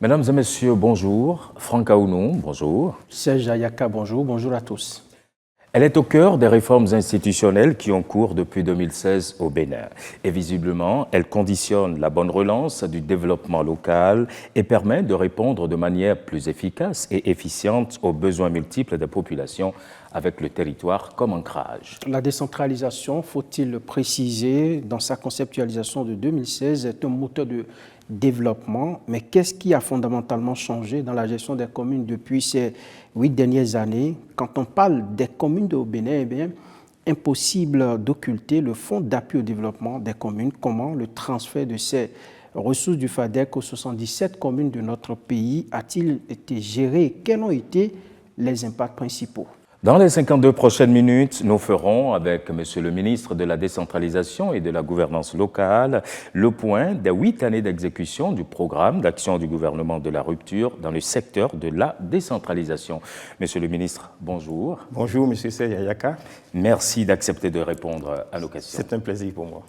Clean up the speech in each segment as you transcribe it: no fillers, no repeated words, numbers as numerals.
Mesdames et messieurs, bonjour. Franck Aounou, bonjour. Serge Ayaka, bonjour. Bonjour à tous. Elle est au cœur des réformes institutionnelles qui ont cours depuis 2016 au Bénin. Et visiblement, elle conditionne la bonne relance du développement local et permet de répondre de manière plus efficace et efficiente aux besoins multiples des populations avec le territoire comme ancrage. La décentralisation, faut-il le préciser, dans sa conceptualisation de 2016, est un moteur de développement. Mais qu'est-ce qui a fondamentalement changé dans la gestion des communes depuis ces 8 dernières années? Quand on parle des communes de Bénin, eh bien, impossible d'occulter le fonds d'appui au développement des communes. Comment le transfert de ces ressources du FADEC aux 77 communes de notre pays a-t-il été géré? Quels ont été les impacts principaux? Dans les 52 prochaines minutes, nous ferons, avec Monsieur le ministre de la Décentralisation et de la Gouvernance locale, le point des 8 années d'exécution du programme d'action du gouvernement de la rupture dans le secteur de la décentralisation. Monsieur le ministre, bonjour. Bonjour, Monsieur Serge Ayaka. Merci d'accepter de répondre à nos questions. C'est un plaisir pour moi.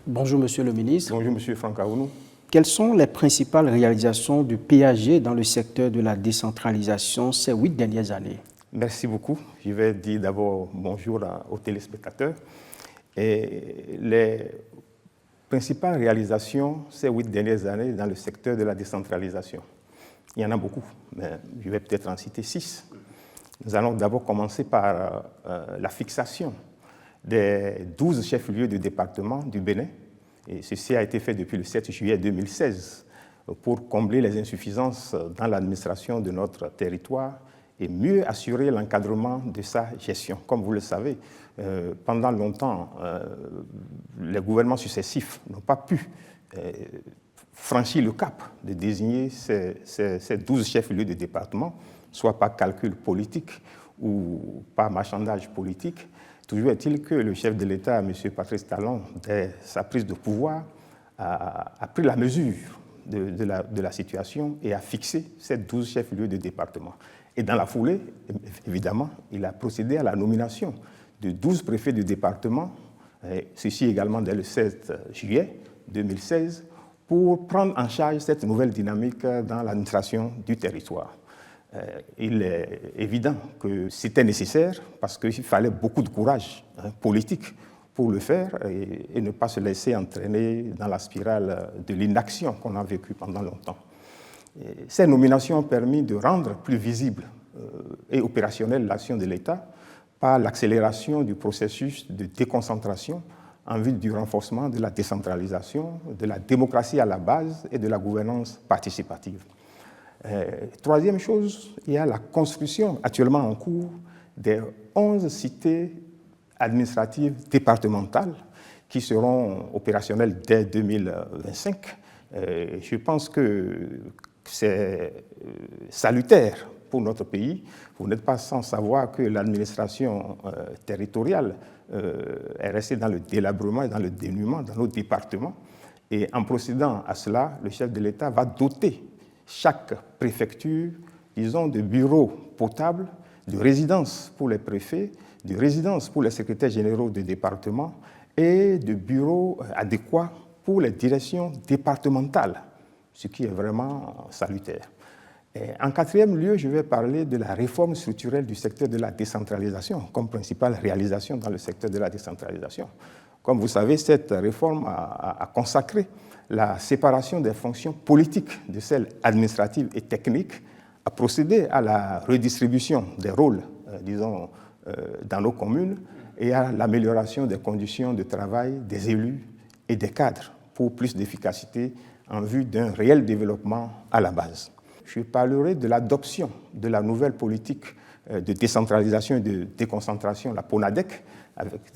Bonjour, Monsieur le ministre. Bonjour, Monsieur Franck Aounou. Quelles sont les principales réalisations du PAG dans le secteur de la décentralisation ces 8 dernières années? Merci beaucoup. Je vais dire d'abord bonjour aux téléspectateurs. Et les principales réalisations ces 8 dernières années dans le secteur de la décentralisation. Il y en a beaucoup, mais je vais peut-être en citer 6. Nous allons d'abord commencer par la fixation des 12 chefs-lieux de département du Bénin. Et ceci a été fait depuis le 7 juillet 2016 pour combler les insuffisances dans l'administration de notre territoire et mieux assurer l'encadrement de sa gestion. Comme vous le savez, pendant longtemps, les gouvernements successifs n'ont pas pu franchir le cap de désigner ces 12 chefs-lieux de département, soit par calcul politique ou par marchandage politique. Toujours est-il que le chef de l'État, M. Patrice Talon, dès sa prise de pouvoir, a pris la mesure de la situation et a fixé ces 12 chefs-lieux de département. Et dans la foulée, évidemment, il a procédé à la nomination de 12 préfets de département, ceci également dès le 7 juillet 2016, pour prendre en charge cette nouvelle dynamique dans l'administration du territoire. Il est évident que c'était nécessaire parce qu'il fallait beaucoup de courage politique pour le faire et ne pas se laisser entraîner dans la spirale de l'inaction qu'on a vécue pendant longtemps. Ces nominations ont permis de rendre plus visible et opérationnelle l'action de l'État par l'accélération du processus de déconcentration en vue du renforcement de la décentralisation, de la démocratie à la base et de la gouvernance participative. Troisième chose, il y a la construction actuellement en cours des 11 cités administratives départementales qui seront opérationnelles dès 2025. Je pense que c'est salutaire pour notre pays. Vous n'êtes pas sans savoir que l'administration territoriale est restée dans le délabrement et dans le dénuement dans nos départements. Et en procédant à cela, le chef de l'État va doter chaque préfecture, disons, de bureaux potables, de résidences pour les préfets, de résidences pour les secrétaires généraux des départements et de bureaux adéquats pour les directions départementales, ce qui est vraiment salutaire. Et en quatrième lieu, je vais parler de la réforme structurelle du secteur de la décentralisation comme principale réalisation dans le secteur de la décentralisation. Comme vous savez, cette réforme a consacré la séparation des fonctions politiques de celles administratives et techniques, a procédé à la redistribution des rôles, disons, dans nos communes et à l'amélioration des conditions de travail des élus et des cadres pour plus d'efficacité en vue d'un réel développement à la base. Je parlerai de l'adoption de la nouvelle politique de décentralisation et de déconcentration, la PONADEC,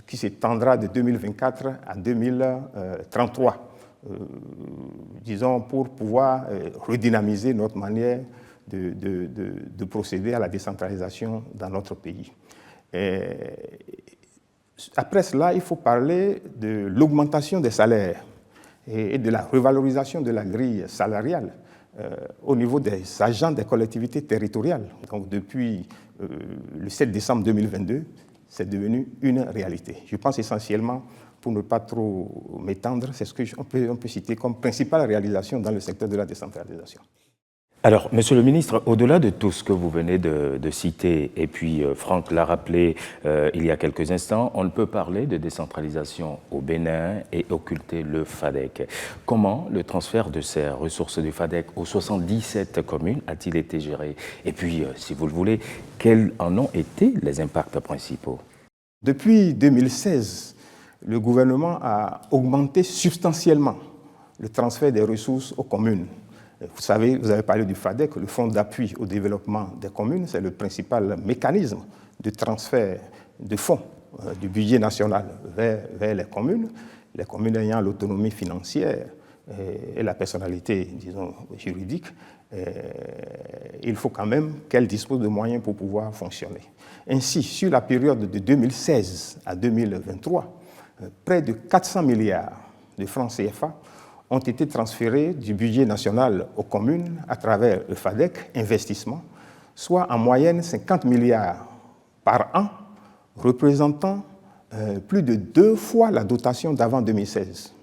qui s'étendra de 2024 à 2033, disons, pour pouvoir redynamiser notre manière de procéder à la décentralisation dans notre pays. Après cela, il faut parler de l'augmentation des salaires et de la revalorisation de la grille salariale au niveau des agents des collectivités territoriales. Donc, depuis le 7 décembre 2022, c'est devenu une réalité. Je pense essentiellement, pour ne pas trop m'étendre, c'est ce qu'on peut citer comme principale réalisation dans le secteur de la décentralisation. Alors, Monsieur le ministre, au-delà de tout ce que vous venez de citer, et puis Franck l'a rappelé il y a quelques instants, on ne peut parler de décentralisation au Bénin et occulter le FADEC. Comment le transfert de ces ressources du FADEC aux 77 communes a-t-il été géré? Et puis, si vous le voulez, quels en ont été les impacts principaux? Depuis 2016, le gouvernement a augmenté substantiellement le transfert des ressources aux communes. Vous savez, vous avez parlé du FADEC, le Fonds d'appui au développement des communes, c'est le principal mécanisme de transfert de fonds du budget national vers les communes ayant l'autonomie financière et la personnalité, disons, juridique. Il faut quand même qu'elles disposent de moyens pour pouvoir fonctionner. Ainsi, sur la période de 2016 à 2023, près de 400 milliards de francs CFA ont été transférés du budget national aux communes à travers le FADEC, investissement, soit en moyenne 50 milliards par an, représentant plus de 2 fois la dotation d'avant 2016.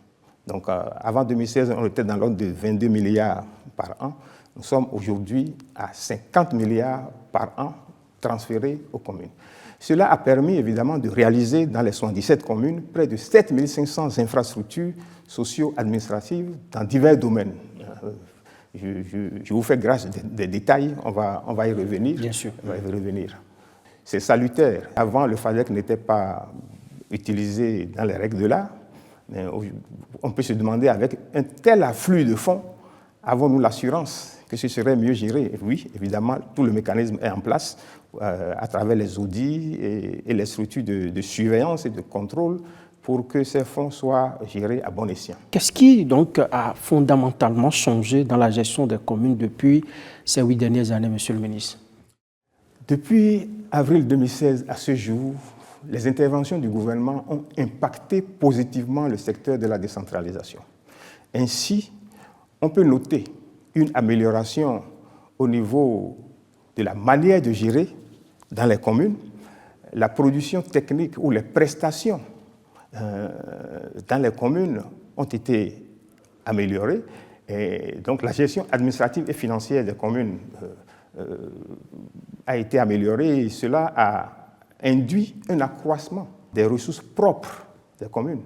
Donc avant 2016, on était dans l'ordre de 22 milliards par an. Nous sommes aujourd'hui à 50 milliards par an transférés aux communes. Cela a permis évidemment de réaliser dans les 77 communes près de 7500 infrastructures socio-administratives dans divers domaines. Je vous fais grâce des détails, on va y revenir. Bien sûr. On va y revenir. C'est salutaire. Avant, le FADEC n'était pas utilisé dans les règles de l'art. Mais on peut se demander, avec un tel afflux de fonds, avons-nous l'assurance que ce serait mieux géré? Oui, évidemment, tout le mécanisme est en place à travers les audits et les structures de surveillance et de contrôle pour que ces fonds soient gérés à bon escient. Qu'est-ce qui donc a fondamentalement changé dans la gestion des communes depuis ces 8 dernières années, Monsieur le ministre? Depuis avril 2016 à ce jour, les interventions du gouvernement ont impacté positivement le secteur de la décentralisation. Ainsi, on peut noter une amélioration au niveau de la manière de gérer dans les communes, la production technique ou les prestations dans les communes ont été améliorées et donc la gestion administrative et financière des communes a été améliorée et cela a induit un accroissement des ressources propres des communes.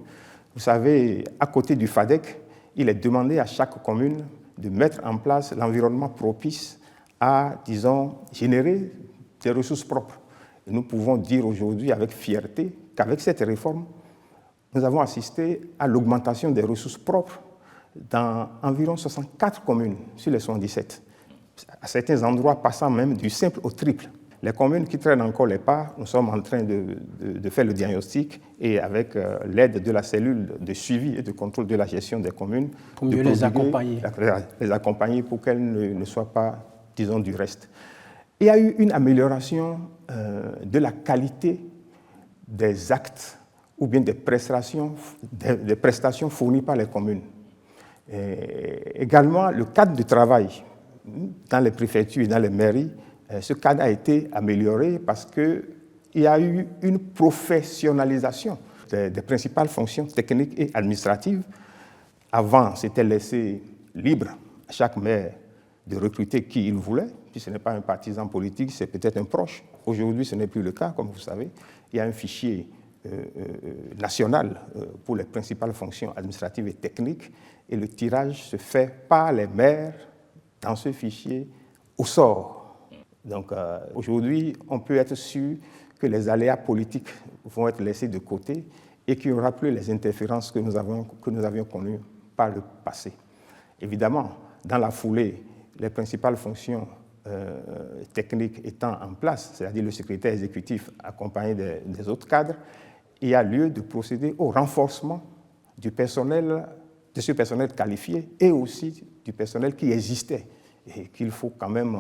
Vous savez, à côté du FADEC, il est demandé à chaque commune de mettre en place l'environnement propice à, disons, générer des ressources propres. Et nous pouvons dire aujourd'hui avec fierté qu'avec cette réforme, nous avons assisté à l'augmentation des ressources propres dans environ 64 communes sur les 77, à certains endroits passant même du simple au triple. Les communes qui traînent encore les pas, nous sommes en train de faire le diagnostic et avec l'aide de la cellule de suivi et de contrôle de la gestion des communes, pour mieux les accompagner. Les accompagner pour qu'elles ne soient pas, disons, du reste. Il y a eu une amélioration de la qualité des actes ou bien des prestations fournies par les communes. Et également, le cadre de travail dans les préfectures et dans les mairies, ce cadre a été amélioré parce qu'il y a eu une professionnalisation des principales fonctions techniques et administratives. Avant, c'était laissé libre à chaque maire de recruter qui il voulait. Si ce n'est pas un partisan politique, c'est peut-être un proche. Aujourd'hui, ce n'est plus le cas, comme vous savez. Il y a un fichier national pour les principales fonctions administratives et techniques et le tirage se fait par les maires dans ce fichier au sort. Donc aujourd'hui, on peut être sûr que les aléas politiques vont être laissés de côté et qu'il n'y aura plus les interférences que nous avions connues par le passé. Évidemment, dans la foulée, les principales fonctions techniques étant en place, c'est-à-dire le secrétaire exécutif accompagné des autres cadres, il y a lieu de procéder au renforcement du personnel, de ce personnel qualifié et aussi du personnel qui existait et qu'il faut quand même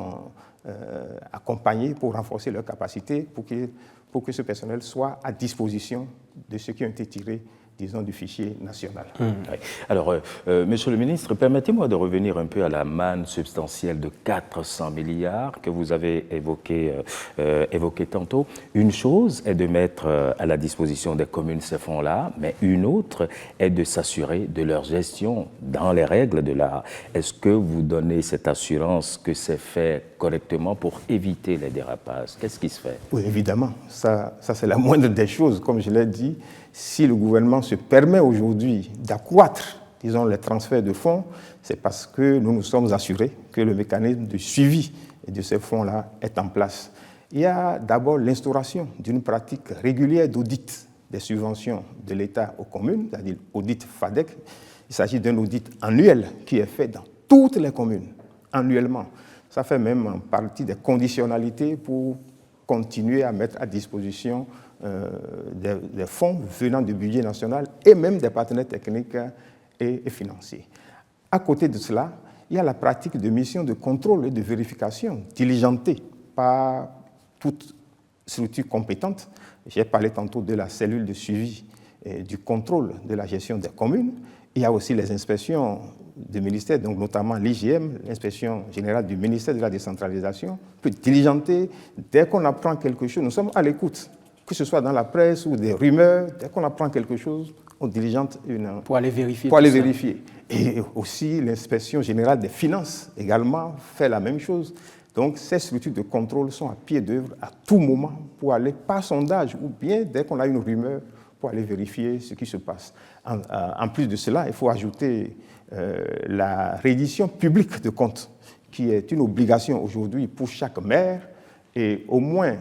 accompagner pour renforcer leurs capacités pour que ce personnel soit à disposition de ceux qui ont été tirés, disons, du fichier national. Oui. Alors, Monsieur le ministre, permettez-moi de revenir un peu à la manne substantielle de 400 milliards que vous avez évoqué tantôt. Une chose est de mettre à la disposition des communes ces fonds-là, mais une autre est de s'assurer de leur gestion dans les règles de l'art. Est-ce que vous donnez cette assurance que c'est fait correctement pour éviter les dérapages? Qu'est-ce qui se fait? Oui, évidemment. Ça c'est la moindre des choses, comme je l'ai dit. Si le gouvernement se permet aujourd'hui d'accroître, disons, les transferts de fonds, c'est parce que nous nous sommes assurés que le mécanisme de suivi de ces fonds-là est en place. Il y a d'abord l'instauration d'une pratique régulière d'audit des subventions de l'État aux communes, c'est-à-dire audit FADEC. Il s'agit d'un audit annuel qui est fait dans toutes les communes, annuellement. Ça fait même partie des conditionnalités pour continuer à mettre à disposition des fonds venant du budget national et même des partenaires techniques et financiers. À côté de cela, il y a la pratique de missions de contrôle et de vérification diligentées par toute structure compétente. J'ai parlé tantôt de la cellule de suivi et du contrôle de la gestion des communes. Il y a aussi les inspections du ministère, donc notamment l'IGM, l'inspection générale du ministère de la décentralisation, peut diligenter dès qu'on apprend quelque chose. Nous sommes à l'écoute, que ce soit dans la presse ou des rumeurs, dès qu'on apprend quelque chose, on diligente pour aller vérifier. Et aussi l'inspection générale des finances également fait la même chose. Donc ces structures de contrôle sont à pied d'œuvre à tout moment pour aller par sondage ou bien dès qu'on a une rumeur pour aller vérifier ce qui se passe. En plus de cela, il faut ajouter la reddition publique de comptes, qui est une obligation aujourd'hui pour chaque maire, et au moins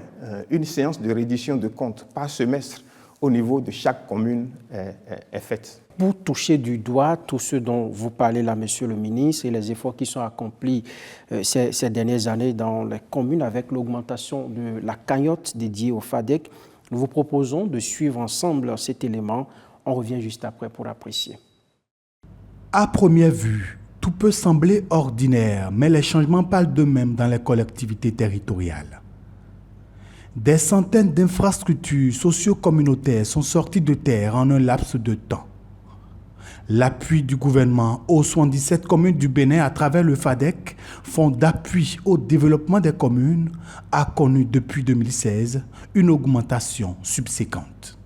une séance de reddition de comptes par semestre au niveau de chaque commune est faite. Pour toucher du doigt tout ce dont vous parlez là, Monsieur le ministre, et les efforts qui sont accomplis ces dernières années dans les communes avec l'augmentation de la cagnotte dédiée au FADEC, nous vous proposons de suivre ensemble cet élément. On revient juste après pour apprécier. À première vue, tout peut sembler ordinaire, mais les changements parlent d'eux-mêmes dans les collectivités territoriales. Des centaines d'infrastructures socio-communautaires sont sorties de terre en un laps de temps. L'appui du gouvernement aux 77 communes du Bénin à travers le FADEC, Fonds d'appui au développement des communes, a connu depuis 2016 une augmentation subséquente.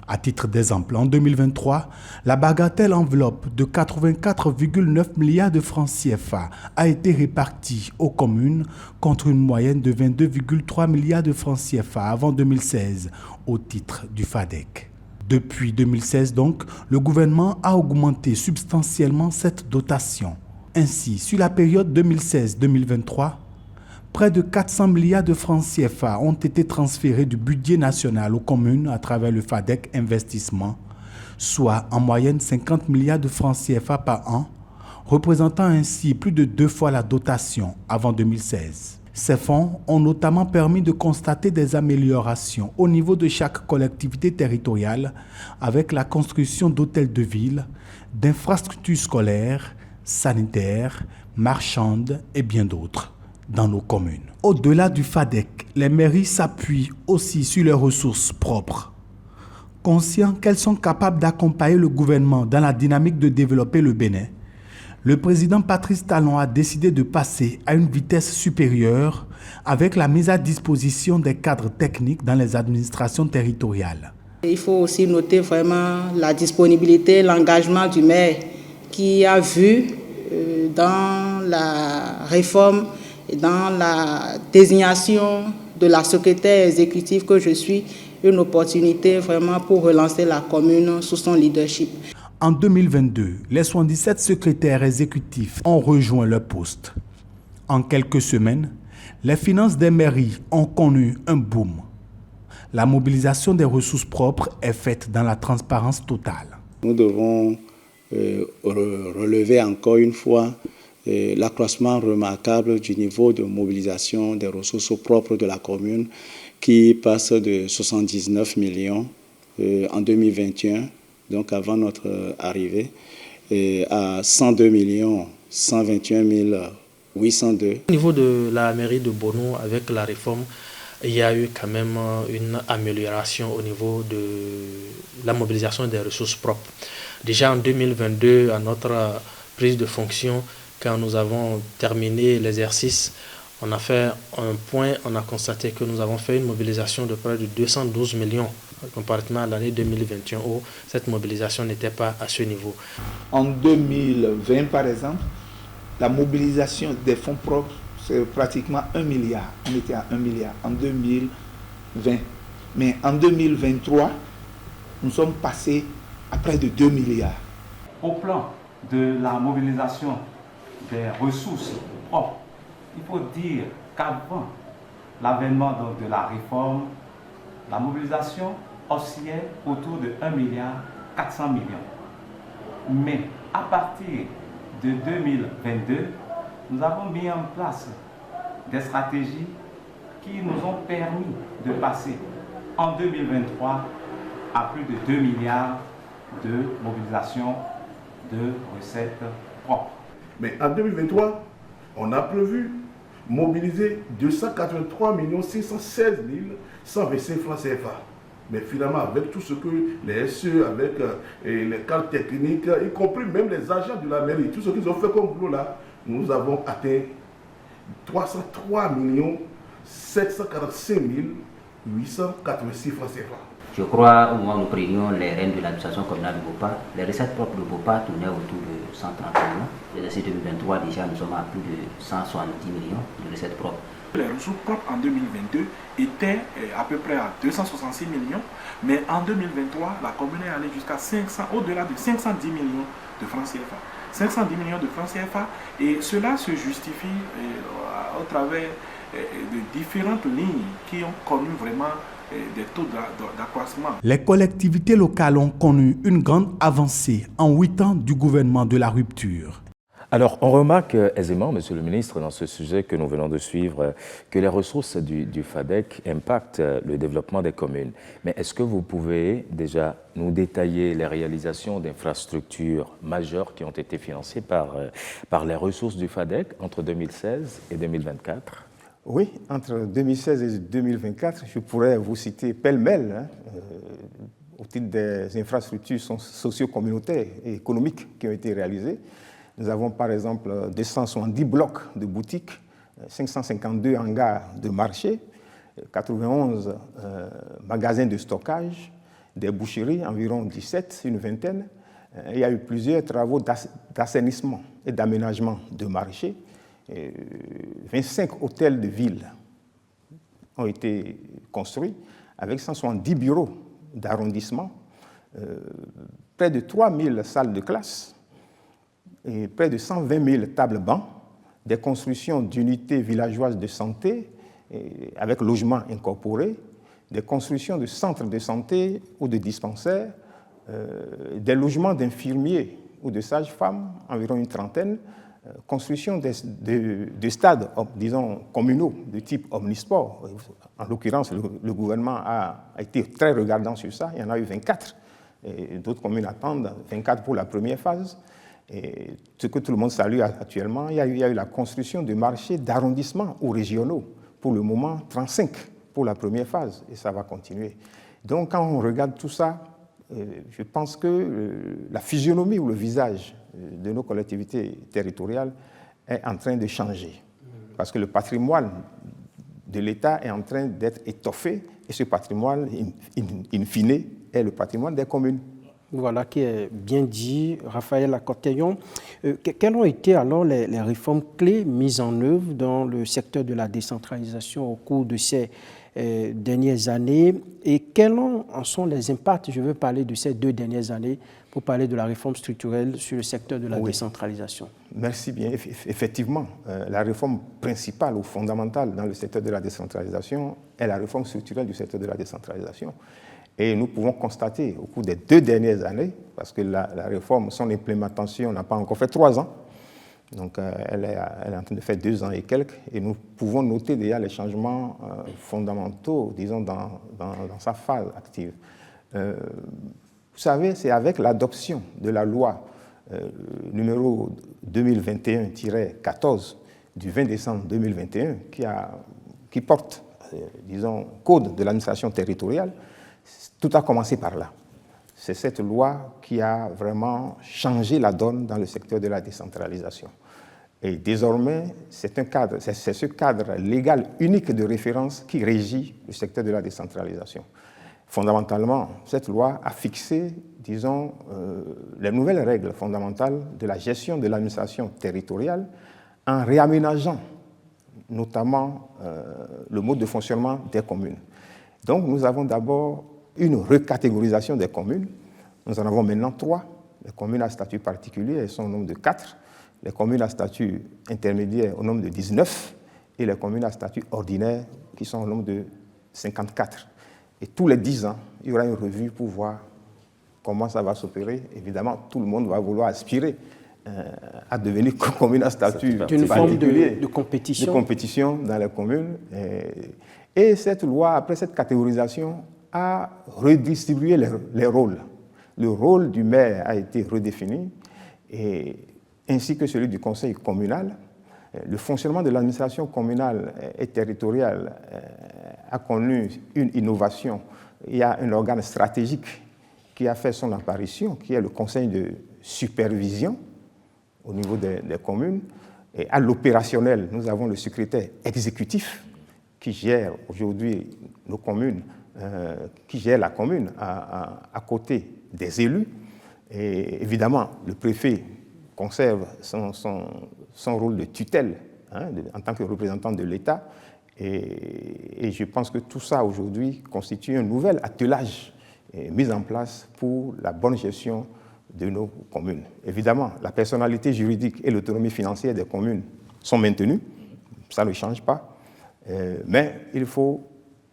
À titre d'exemple, en 2023, la bagatelle enveloppe de 84,9 milliards de francs CFA a été répartie aux communes contre une moyenne de 22,3 milliards de francs CFA avant 2016 au titre du FADEC. Depuis 2016 donc, le gouvernement a augmenté substantiellement cette dotation. Ainsi, sur la période 2016-2023, près de 400 milliards de francs CFA ont été transférés du budget national aux communes à travers le FADEC Investissement, soit en moyenne 50 milliards de francs CFA par an, représentant ainsi plus de 2 fois la dotation avant 2016. Ces fonds ont notamment permis de constater des améliorations au niveau de chaque collectivité territoriale avec la construction d'hôtels de ville, d'infrastructures scolaires, sanitaires, marchandes et bien d'autres dans nos communes. Au-delà du FADEC, les mairies s'appuient aussi sur leurs ressources propres. Conscients qu'elles sont capables d'accompagner le gouvernement dans la dynamique de développer le Bénin, le président Patrice Talon a décidé de passer à une vitesse supérieure avec la mise à disposition des cadres techniques dans les administrations territoriales. Il faut aussi noter vraiment la disponibilité, l'engagement du maire qui a vu dans la réforme et dans la désignation de la secrétaire exécutive que je suis une opportunité vraiment pour relancer la commune sous son leadership. En 2022, les 77 secrétaires exécutifs ont rejoint leur poste. En quelques semaines, les finances des mairies ont connu un boom. La mobilisation des ressources propres est faite dans la transparence totale. Nous devons relever encore une fois l'accroissement remarquable du niveau de mobilisation des ressources propres de la commune qui passe de 79 millions en 2021. Donc avant notre arrivée, à 102 121 802. Au niveau de la mairie de Bono, avec la réforme il y a eu quand même une amélioration au niveau de la mobilisation des ressources propres. Déjà en 2022, à notre prise de fonction, quand nous avons terminé l'exercice, on a fait un point, on a constaté que nous avons fait une mobilisation de près de 212 millions comparativement à l'année 2021 où cette mobilisation n'était pas à ce niveau. En 2020, par exemple, la mobilisation des fonds propres, c'est pratiquement 1 milliard. On était à 1 milliard en 2020. Mais en 2023, nous sommes passés à près de 2 milliards. Au plan de la mobilisation des ressources propres, il faut dire qu'avant l'avènement de la réforme, la mobilisation oscillait autour de 1 milliard 400 millions. Mais à partir de 2022, nous avons mis en place des stratégies qui nous ont permis de passer en 2023 à plus de 2 milliards de mobilisation de recettes propres. Mais en 2023, on a prévu mobiliser 283 616 125 francs CFA. Mais finalement, avec tout ce que les SE, avec les cadres techniques, y compris même les agents de la mairie, tout ce qu'ils ont fait comme boulot là, nous avons atteint 303 745 886 francs CFA. Je crois, au moment où nous prenions les rênes de l'administration communale de Bopa, les recettes propres de Bopa tournaient autour de 130 millions. L'exercice 2023, déjà, nous sommes à plus de 170 millions de recettes propres. Les ressources propres en 2022 étaient à peu près à 266 millions, mais en 2023, la commune est allée jusqu'à au-delà de 510 millions de francs CFA. 510 millions de francs CFA, et cela se justifie au travers de différentes lignes qui ont connu vraiment des taux d'accroissement. Les collectivités locales ont connu une grande avancée en 8 ans du gouvernement de la rupture. Alors, on remarque aisément, Monsieur le ministre, dans ce sujet que nous venons de suivre, que les ressources du FADEC impactent le développement des communes. Mais est-ce que vous pouvez déjà nous détailler les réalisations d'infrastructures majeures qui ont été financées par les ressources du FADEC entre 2016 et 2024 ? Oui, entre 2016 et 2024, je pourrais vous citer pêle-mêle, au titre des infrastructures socio-communautaires et économiques qui ont été réalisées. Nous avons par exemple 270 blocs de boutiques, 552 hangars de marché, 91 magasins de stockage, des boucheries, environ 17, une vingtaine. Il y a eu plusieurs travaux d'assainissement et d'aménagement de marché. 25 hôtels de ville ont été construits avec 170 bureaux d'arrondissement, près de 3000 salles de classe, et près de 120 000 tables-bancs, des constructions d'unités villageoises de santé avec logements incorporés, des constructions de centres de santé ou de dispensaires, des logements d'infirmiers ou de sages-femmes, environ une trentaine, construction de stades, disons, communaux de type omnisport. En l'occurrence, le gouvernement a été très regardant sur ça. Il y en a eu 24. Et d'autres communes attendent 24 pour la première phase. Et ce que tout le monde salue actuellement, il y a eu la construction de marchés d'arrondissement ou régionaux. Pour le moment, 35 pour la première phase. Et ça va continuer. Donc, quand on regarde tout ça, je pense que la physionomie ou le visage de nos collectivités territoriales est en train de changer. Parce que le patrimoine de l'État est en train d'être étoffé, et ce patrimoine, in fine, est le patrimoine des communes. Voilà qui est bien dit, Raphaël Akoteyon. Quelles ont été alors les réformes clés mises en œuvre dans le secteur de la décentralisation au cours de ces dernières années, et quels en sont les impacts? Je veux parler de ces 2 dernières années pour parler de la réforme structurelle sur le secteur de la décentralisation. Merci bien. Effectivement, la réforme principale ou fondamentale dans le secteur de la décentralisation est la réforme structurelle du secteur de la décentralisation. Et nous pouvons constater au cours des 2 dernières années, parce que la réforme, son implémentation n'a pas encore fait 3 ans, donc elle est en train de faire 2 ans et quelques, et nous pouvons noter déjà les changements fondamentaux, disons, dans sa phase active. Vous savez, c'est avec l'adoption de la loi numéro 2021-14 du 20 décembre 2021 qui porte disons, code de l'administration territoriale, tout a commencé par là. C'est cette loi qui a vraiment changé la donne dans le secteur de la décentralisation. Et désormais, c'est ce cadre légal unique de référence qui régit le secteur de la décentralisation. Fondamentalement, cette loi a fixé, disons, les nouvelles règles fondamentales de la gestion de l'administration territoriale en réaménageant notamment le mode de fonctionnement des communes. Donc, nous avons d'abord une recatégorisation des communes. Nous en avons maintenant 3. Les communes à statut particulier, elles sont au nombre de 4. Les communes à statut intermédiaire au nombre de 19. Et les communes à statut ordinaire qui sont au nombre de 54. Et tous les 10 ans, il y aura une revue pour voir comment ça va s'opérer. Évidemment, tout le monde va vouloir aspirer à devenir commune à statut particulier. Une forme de compétition. De compétition dans les communes. Et cette loi, après cette catégorisation, a redistribué les rôles. Le rôle du maire a été redéfini, ainsi que celui du conseil communal. Le fonctionnement de l'administration communale et territoriale a connu une innovation. Il y a un organe stratégique qui a fait son apparition, qui est le conseil de supervision au niveau des communes. Et à l'opérationnel, nous avons le secrétaire exécutif qui gère aujourd'hui nos communes, qui gère la commune à côté des élus. Et évidemment, le préfet conserve son rôle de tutelle en tant que représentant de l'État. Et je pense que tout ça aujourd'hui constitue un nouvel attelage mis en place pour la bonne gestion de nos communes. Évidemment, la personnalité juridique et l'autonomie financière des communes sont maintenues, ça ne change pas, mais il faut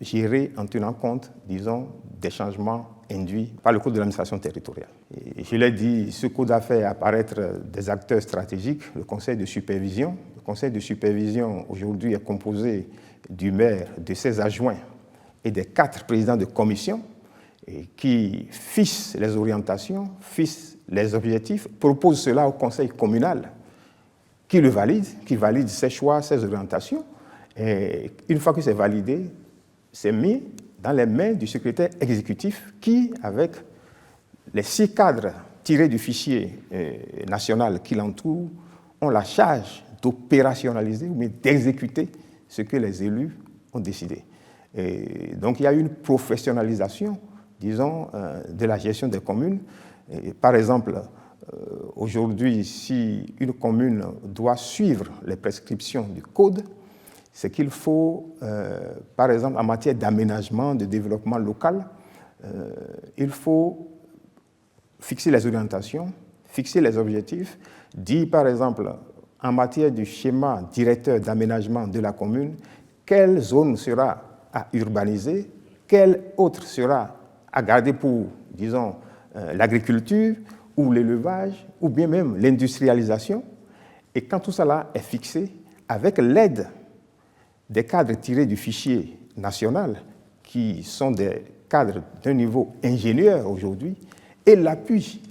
gérer en tenant compte, disons, des changements induits par le Code de l'administration territoriale. Et je l'ai dit, ce code a fait apparaître des acteurs stratégiques, le Conseil de supervision. Le Conseil de supervision aujourd'hui est composé du maire, de ses adjoints et des 4 présidents de commission qui fixent les orientations, fixent les objectifs, proposent cela au conseil communal qui le valide, qui valide ses choix, ses orientations. Et une fois que c'est validé, c'est mis dans les mains du secrétaire exécutif qui, avec les 6 cadres tirés du fichier national qui l'entoure, ont la charge d'opérationnaliser ou d'exécuter ce que les élus ont décidé. Et donc il y a une professionnalisation, disons, de la gestion des communes. Et par exemple, aujourd'hui, si une commune doit suivre les prescriptions du code, c'est qu'il faut, par exemple, en matière d'aménagement, de développement local, il faut fixer les orientations, fixer les objectifs, dire, par exemple, en matière du schéma directeur d'aménagement de la commune, quelle zone sera à urbaniser, quelle autre sera à garder pour, disons, l'agriculture ou l'élevage, ou bien même l'industrialisation. Et quand tout cela est fixé, avec l'aide des cadres tirés du fichier national, qui sont des cadres d'un niveau ingénieur aujourd'hui, et l'appui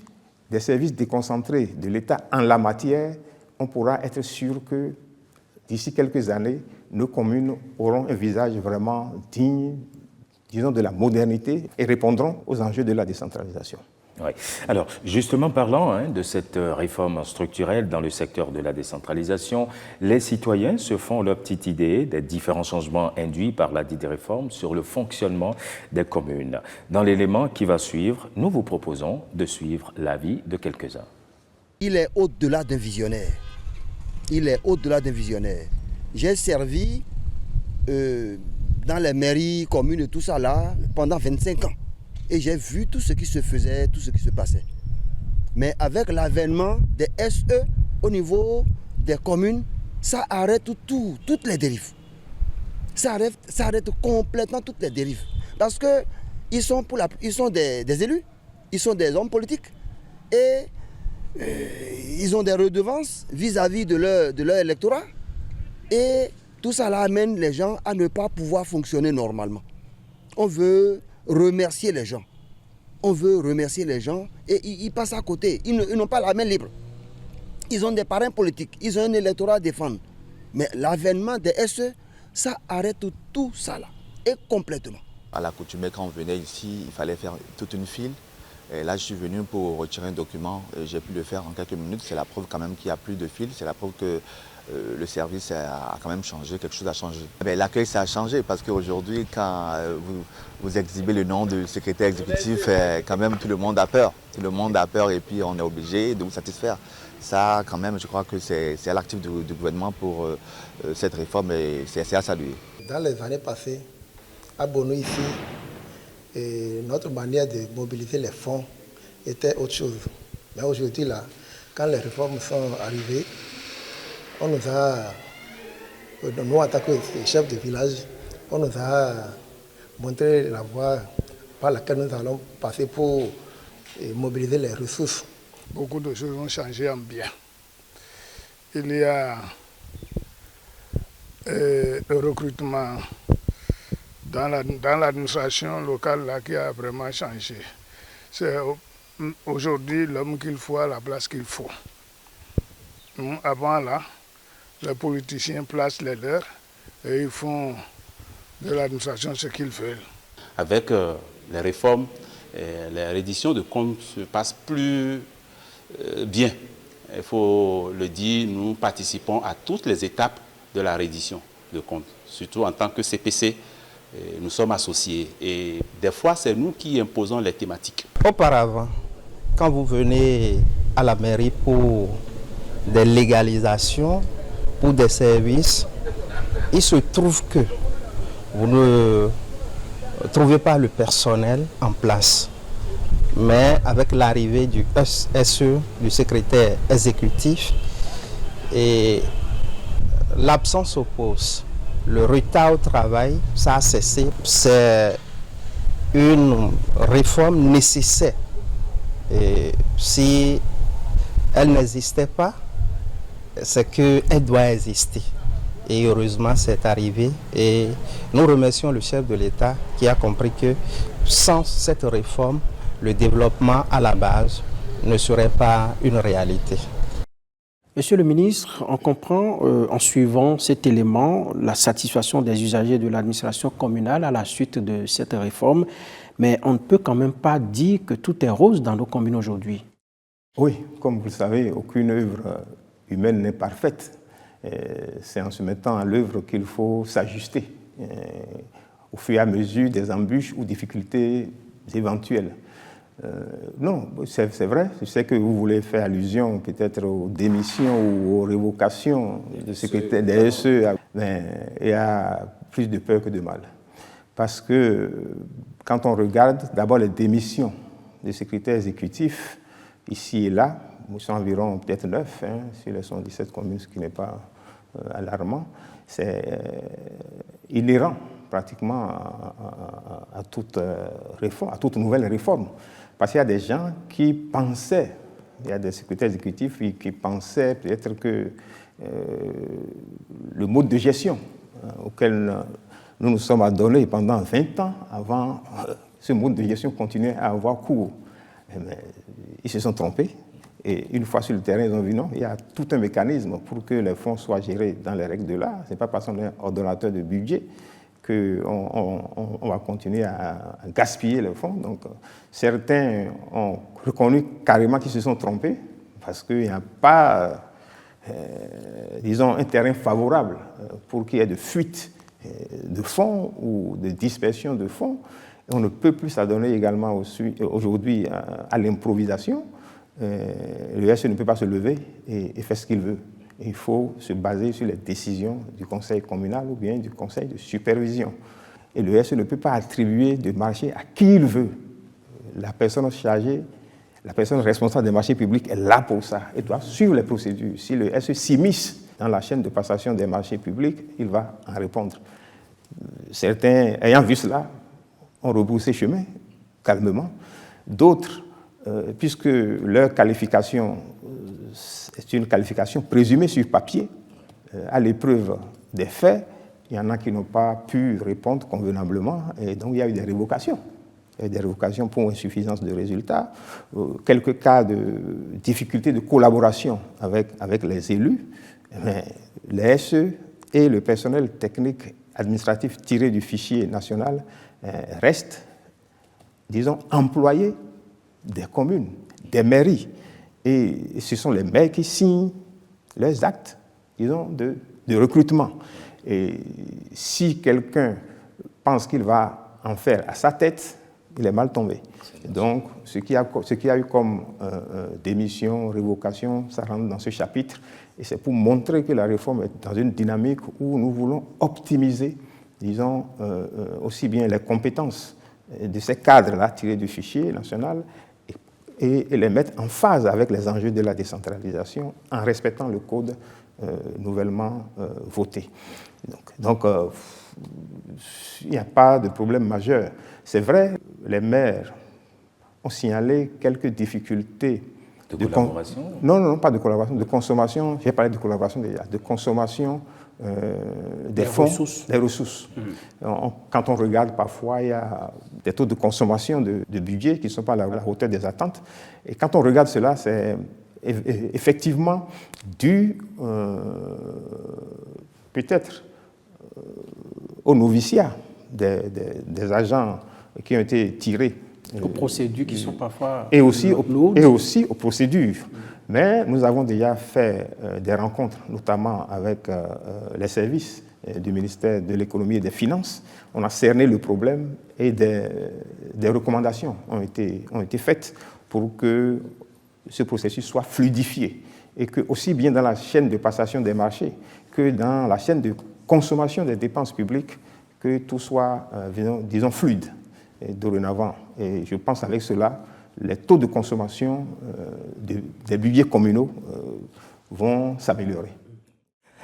des services déconcentrés de l'État en la matière, on pourra être sûr que d'ici quelques années, nos communes auront un visage vraiment digne, disons, de la modernité et répondront aux enjeux de la décentralisation. Oui. Alors, justement, parlant de cette réforme structurelle dans le secteur de la décentralisation, les citoyens se font leur petite idée des différents changements induits par la dite réforme sur le fonctionnement des communes. Dans l'élément qui va suivre, nous vous proposons de suivre l'avis de quelques-uns. Il est au-delà d'un visionnaire. Il est au-delà d'un visionnaire. J'ai servi dans les mairies, communes et tout ça là pendant 25 ans. Et j'ai vu tout ce qui se faisait, tout ce qui se passait. Mais avec l'avènement des SE au niveau des communes, ça arrête toutes les dérives. Ça arrête complètement toutes les dérives. Parce qu'ils sont, ils sont des élus, ils sont des hommes politiques et ils ont des redevances vis-à-vis de leur électorat. Et tout ça là amène les gens à ne pas pouvoir fonctionner normalement. On veut remercier les gens. On veut remercier les gens et ils passent à côté. Ils n'ont pas la main libre. Ils ont des parrains politiques, ils ont un électorat à défendre. Mais l'avènement des SE, ça arrête tout ça là. et complètement. À l'accoutumée, quand on venait ici, il fallait faire toute une file. Et là, je suis venu pour retirer un document. J'ai pu le faire en quelques minutes. C'est la preuve quand même qu'il n'y a plus de file. C'est la preuve que le service a quand même changé, quelque chose a changé. L'accueil, ça a changé parce qu'aujourd'hui, quand vous exhibez le nom du secrétaire exécutif, quand même tout le monde a peur. Tout le monde a peur et puis on est obligé de vous satisfaire. Ça, quand même, je crois que c'est à l'actif du gouvernement pour cette réforme et c'est à saluer. Dans les années passées, à Bono ici, notre manière de mobiliser les fonds était autre chose. Mais aujourd'hui, là, quand les réformes sont arrivées, on nous a, nous en tant que chefs de village, on nous a montré la voie par laquelle nous allons passer pour mobiliser les ressources. Beaucoup de choses ont changé en bien. Il y a le recrutement dans l'administration locale là, qui a vraiment changé. C'est aujourd'hui l'homme qu'il faut à la place qu'il faut. Avant là, les politiciens placent les leurs et ils font de l'administration ce qu'ils veulent. Avec les réformes, les redditions de comptes se passent plus bien. Il faut le dire, nous participons à toutes les étapes de la reddition de comptes, surtout en tant que CPC. Nous sommes associés et des fois, c'est nous qui imposons les thématiques. Auparavant, quand vous venez à la mairie pour des légalisations, pour des services, il se trouve que vous ne trouvez pas le personnel en place. Mais avec l'arrivée du SE, du secrétaire exécutif, et l'absence s'oppose. Le retard au travail, ça a cessé. C'est une réforme nécessaire. Et si elle n'existait pas, c'est qu'elle doit exister. Et heureusement, c'est arrivé. Et nous remercions le chef de l'État qui a compris que sans cette réforme, le développement à la base ne serait pas une réalité. Monsieur le ministre, on comprend en suivant cet élément la satisfaction des usagers de l'administration communale à la suite de cette réforme, mais on ne peut quand même pas dire que tout est rose dans nos communes aujourd'hui. Oui, comme vous le savez, aucune œuvre humaine n'est parfaite. C'est en se mettant à l'œuvre qu'il faut s'ajuster au fur et à mesure des embûches ou difficultés éventuelles. Non, c'est vrai. Je sais que vous voulez faire allusion peut-être aux démissions ou aux révocations de secrétaire des SE, mais il y a plus de peur que de mal. Parce que quand on regarde d'abord les démissions des secrétaires exécutifs, ici et là, nous sommes environ peut-être 9 sur les 117 communes, ce qui n'est pas alarmant, c'est inhérent pratiquement à toute réforme, à toute nouvelle réforme. Parce qu'il y a des gens qui pensaient, il y a des secrétaires exécutifs qui pensaient peut-être que le mode de gestion auquel nous nous sommes adonnés pendant 20 ans avant, ce mode de gestion continuait à avoir cours. Mais ils se sont trompés. Et une fois sur le terrain, ils ont vu non, il y a tout un mécanisme pour que les fonds soient gérés dans les règles de l'art. Ce n'est pas parce qu'on est ordonnateur de budget qu'on va continuer à gaspiller les fonds. Donc, certains ont reconnu carrément qu'ils se sont trompés parce qu'il n'y a pas, disons, un terrain favorable pour qu'il y ait de fuite de fonds ou de dispersion de fonds. Et on ne peut plus s'adonner également aujourd'hui à l'improvisation. Le SE ne peut pas se lever et faire ce qu'il veut. Il faut se baser sur les décisions du conseil communal ou bien du conseil de supervision. Et le SE ne peut pas attribuer de marché à qui il veut. La personne chargée, la personne responsable des marchés publics est là pour ça. Elle doit suivre les procédures. Si le SE s'immisce dans la chaîne de passation des marchés publics, il va en répondre. Certains, ayant vu cela, ont rebroussé chemin, calmement. D'autres, puisque leur qualification est une qualification présumée sur papier, à l'épreuve des faits, il y en a qui n'ont pas pu répondre convenablement, et donc il y a eu des révocations. Il y a eu des révocations pour insuffisance de résultats, quelques cas de difficultés de collaboration avec les élus, mais les SE et le personnel technique administratifs tirés du fichier national restent, disons, employés des communes, des mairies. Et ce sont les maires qui signent leurs actes, disons, de recrutement. Et si quelqu'un pense qu'il va en faire à sa tête, il est mal tombé. Donc, ce qui a eu comme démission, révocation, ça rentre dans ce chapitre. Et c'est pour montrer que la réforme est dans une dynamique où nous voulons optimiser, disons, aussi bien les compétences de ces cadres-là tirés du fichier national et les mettre en phase avec les enjeux de la décentralisation en respectant le code nouvellement voté. Donc il n'y a pas de problème majeur. C'est vrai, les maires ont signalé quelques difficultés de collaboration. Non, pas de collaboration, de consommation. J'ai parlé de collaboration déjà, de consommation des fonds, des ressources. Quand on regarde parfois, il y a des taux de consommation de budget qui ne sont pas à la hauteur des attentes. Et quand on regarde cela, c'est effectivement dû peut-être au noviciat des agents qui ont été tirés. Aux procédures qui sont parfois et aussi aux procédures. Mais nous avons déjà fait des rencontres, notamment avec les services du ministère de l'économie et des finances. On a cerné le problème et des recommandations ont été faites pour que ce processus soit fluidifié et que aussi bien dans la chaîne de passation des marchés que dans la chaîne de consommation des dépenses publiques, que tout soit, disons, fluide dorénavant. Et je pense avec cela, les taux de consommation des budgets communaux vont s'améliorer.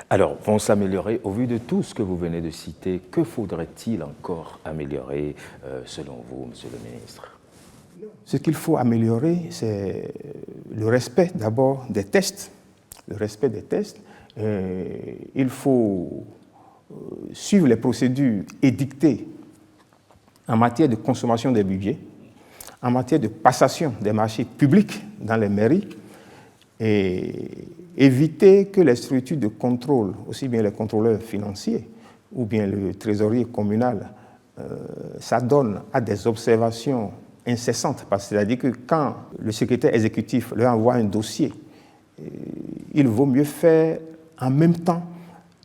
Alors, vont s'améliorer. Au vu de tout ce que vous venez de citer, que faudrait-il encore améliorer selon vous, Monsieur le ministre? Ce qu'il faut améliorer, c'est le respect d'abord des tests. Le respect des tests. Il faut suivre les procédures édictées en matière de consommation des budgets, en matière de passation des marchés publics dans les mairies, et éviter que les structures de contrôle, aussi bien les contrôleurs financiers ou bien le trésorier communal, s'adonnent à des observations incessantes. C'est-à-dire que quand le secrétaire exécutif leur envoie un dossier, il vaut mieux faire en même temps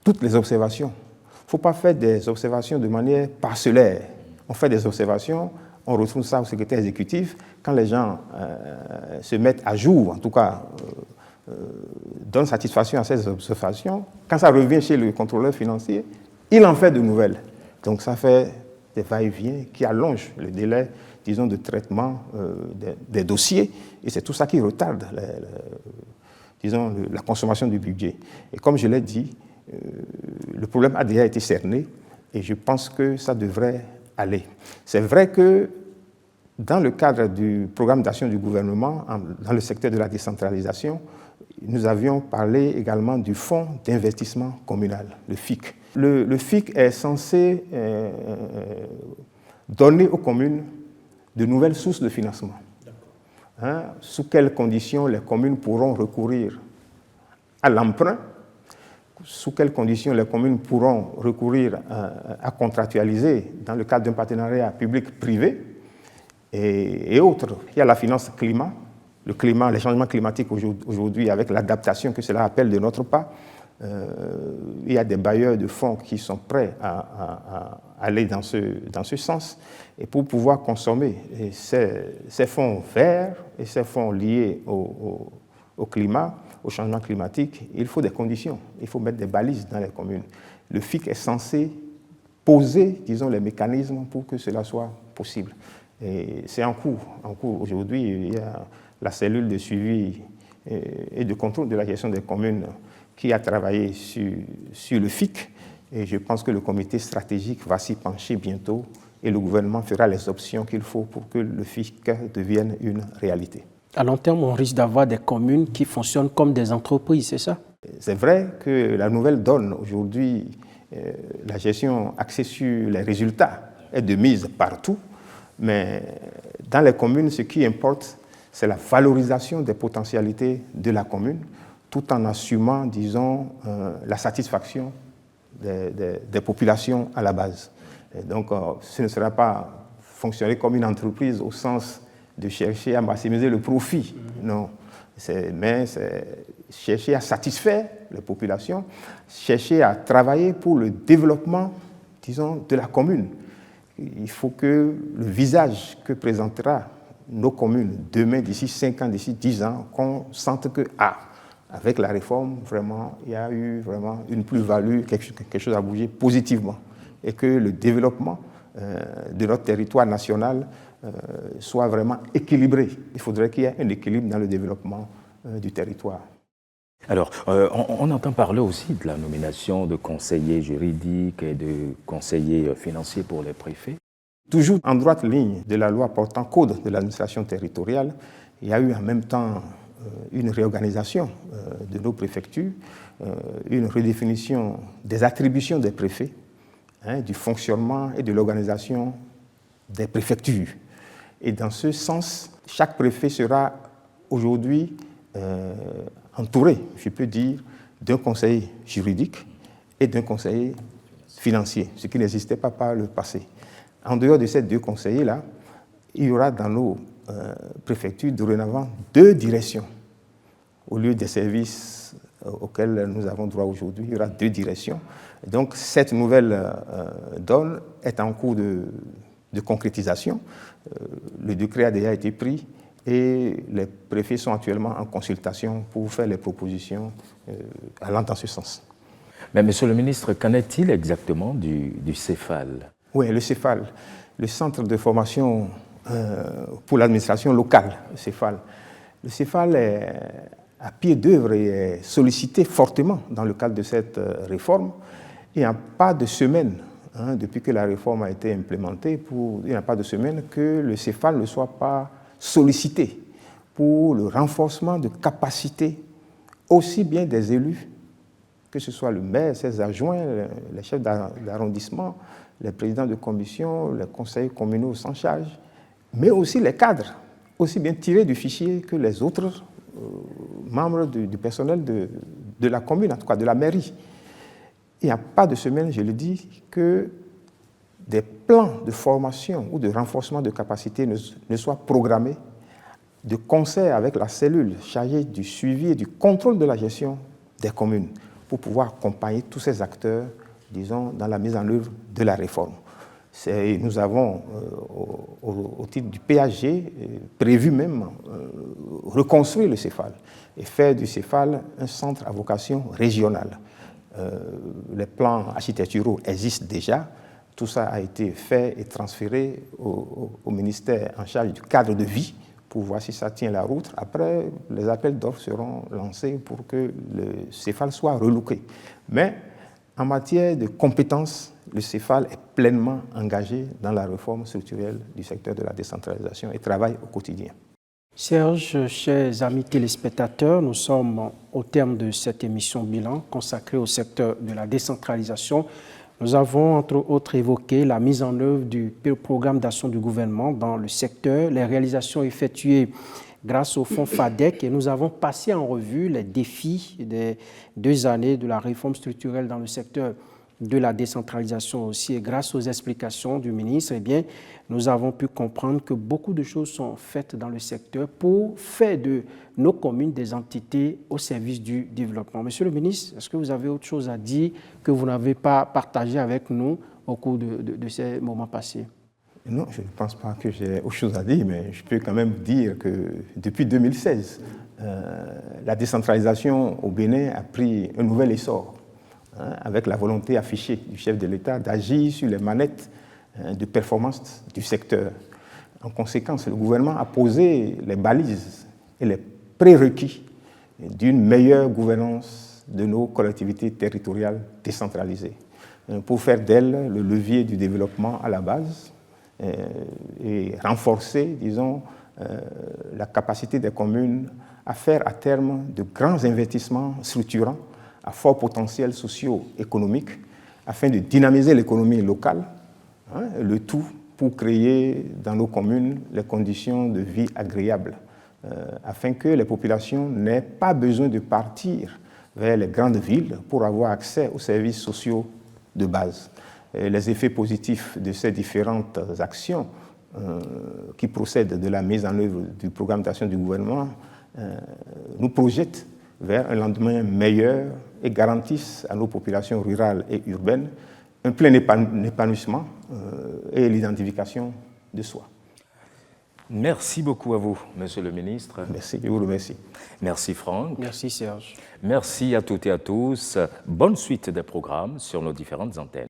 toutes les observations. Il ne faut pas faire des observations de manière parcellaire. On fait des observations, on retrouve ça au secrétaire exécutif. Quand les gens se mettent à jour, en tout cas, donnent satisfaction à ces observations, quand ça revient chez le contrôleur financier, il en fait de nouvelles. Donc ça fait des va-et-vient qui allongent le délai, disons, de traitement des dossiers. Et c'est tout ça qui retarde, disons, la consommation du budget. Et comme je l'ai dit, le problème a déjà été cerné et je pense que ça devrait aller. C'est vrai que dans le cadre du programme d'action du gouvernement, dans le secteur de la décentralisation, nous avions parlé également du fonds d'investissement communal, le FIC. Le FIC est censé donner aux communes de nouvelles sources de financement. Sous quelles conditions les communes pourront recourir à l'emprunt, sous quelles conditions les communes pourront recourir à contractualiser dans le cadre d'un partenariat public-privé et autres. Il y a la finance climat, les changements climatiques aujourd'hui avec l'adaptation que cela appelle de notre part. Il y a des bailleurs de fonds qui sont prêts à aller dans ce sens. Et pour pouvoir consommer ces fonds verts et ces fonds liés au climat, au changement climatique, il faut des conditions, il faut mettre des balises dans les communes. Le FIC est censé poser, disons, les mécanismes pour que cela soit possible. Et c'est en cours. Aujourd'hui, il y a la cellule de suivi et de contrôle de la gestion des communes qui a travaillé sur le FIC. Et je pense que le comité stratégique va s'y pencher bientôt et le gouvernement fera les options qu'il faut pour que le FIC devienne une réalité. À long terme, on risque d'avoir des communes qui fonctionnent comme des entreprises, c'est ça? C'est vrai que la nouvelle donne aujourd'hui, la gestion axée sur les résultats est de mise partout, mais dans les communes, ce qui importe, c'est la valorisation des potentialités de la commune, tout en assumant, disons, la satisfaction des populations à la base. Et donc, ce ne sera pas fonctionner comme une entreprise au sens de chercher à maximiser le profit, non. Mais c'est chercher à satisfaire les populations, chercher à travailler pour le développement, disons, de la commune. Il faut que le visage que présentera nos communes demain, d'ici 5 ans, d'ici 10 ans, qu'on sente que, avec la réforme, vraiment, il y a eu vraiment une plus-value, quelque chose à bouger positivement. Et que le développement de notre territoire national soit vraiment équilibré. Il faudrait qu'il y ait un équilibre dans le développement du territoire. Alors, on entend parler aussi de la nomination de conseillers juridiques et de conseillers financiers pour les préfets. Toujours en droite ligne de la loi portant code de l'administration territoriale, il y a eu en même temps une réorganisation de nos préfectures, une redéfinition des attributions des préfets, du fonctionnement et de l'organisation des préfectures. Et dans ce sens, chaque préfet sera aujourd'hui entouré, je peux dire, d'un conseiller juridique et d'un conseiller financier, ce qui n'existait pas par le passé. En dehors de ces 2 conseillers-là, il y aura dans nos préfectures dorénavant 2 directions. Au lieu des services auxquels nous avons droit aujourd'hui, il y aura 2 directions. Donc cette nouvelle donne est en cours de concrétisation. Le décret a déjà été pris et les préfets sont actuellement en consultation pour faire les propositions allant dans ce sens. Mais monsieur le ministre, qu'en est-il exactement du CEFAL? Oui, le CEFAL, le Centre de formation pour l'administration locale, le CEFAL. Le CEFAL est à pied d'œuvre et est sollicité fortement dans le cadre de cette réforme. Il n'y a pas de semaine, depuis que la réforme a été implémentée, il n'y a pas de semaine que le CEFAL ne soit pas sollicité pour le renforcement de capacités aussi bien des élus, que ce soit le maire, ses adjoints, les chefs d'arrondissement, les présidents de commission, les conseillers communaux sans charge, mais aussi les cadres, aussi bien tirés du fichier que les autres membres du personnel de la commune, en tout cas de la mairie. Il n'y a pas de semaine, je le dis, que des plans de formation ou de renforcement de capacité ne soient programmés de concert avec la cellule chargée du suivi et du contrôle de la gestion des communes pour pouvoir accompagner tous ces acteurs, disons, dans la mise en œuvre de la réforme. Nous avons, au titre du PAG, prévu même reconstruire le CEFAL et faire du CEFAL un centre à vocation régionale. Les plans architecturaux existent déjà. Tout ça a été fait et transféré au ministère en charge du cadre de vie pour voir si ça tient la route. Après, les appels d'offres seront lancés pour que le CEFAL soit relooké. Mais en matière de compétences, le CEFAL est pleinement engagé dans la réforme structurelle du secteur de la décentralisation et travaille au quotidien. Serge, chers amis téléspectateurs, nous sommes au terme de cette émission bilan consacrée au secteur de la décentralisation. Nous avons entre autres évoqué la mise en œuvre du programme d'action du gouvernement dans le secteur, les réalisations effectuées grâce au fonds FADEC et nous avons passé en revue les défis des 2 années de la réforme structurelle dans le secteur de la décentralisation aussi. Et grâce aux explications du ministre, eh bien, nous avons pu comprendre que beaucoup de choses sont faites dans le secteur pour faire de nos communes des entités au service du développement. Monsieur le ministre, est-ce que vous avez autre chose à dire que vous n'avez pas partagé avec nous au cours de ces moments passés? Non, je ne pense pas que j'ai autre chose à dire, mais je peux quand même dire que depuis 2016, la décentralisation au Bénin a pris un nouvel essor, avec la volonté affichée du chef de l'État d'agir sur les manettes de performance du secteur. En conséquence, le gouvernement a posé les balises et les prérequis d'une meilleure gouvernance de nos collectivités territoriales décentralisées, pour faire d'elles le levier du développement à la base et renforcer, disons, la capacité des communes à faire à terme de grands investissements structurants à fort potentiel socio-économique afin de dynamiser l'économie locale, le tout pour créer dans nos communes les conditions de vie agréables, afin que les populations n'aient pas besoin de partir vers les grandes villes pour avoir accès aux services sociaux de base. Et les effets positifs de ces différentes actions qui procèdent de la mise en œuvre du programme d'action du gouvernement nous projettent vers un lendemain meilleur et garantissent à nos populations rurales et urbaines un plein épanouissement et l'identification de soi. Merci beaucoup à vous, Monsieur le ministre. Merci, je vous remercie. Merci Franck. Merci Serge. Merci à toutes et à tous. Bonne suite des programmes sur nos différentes antennes.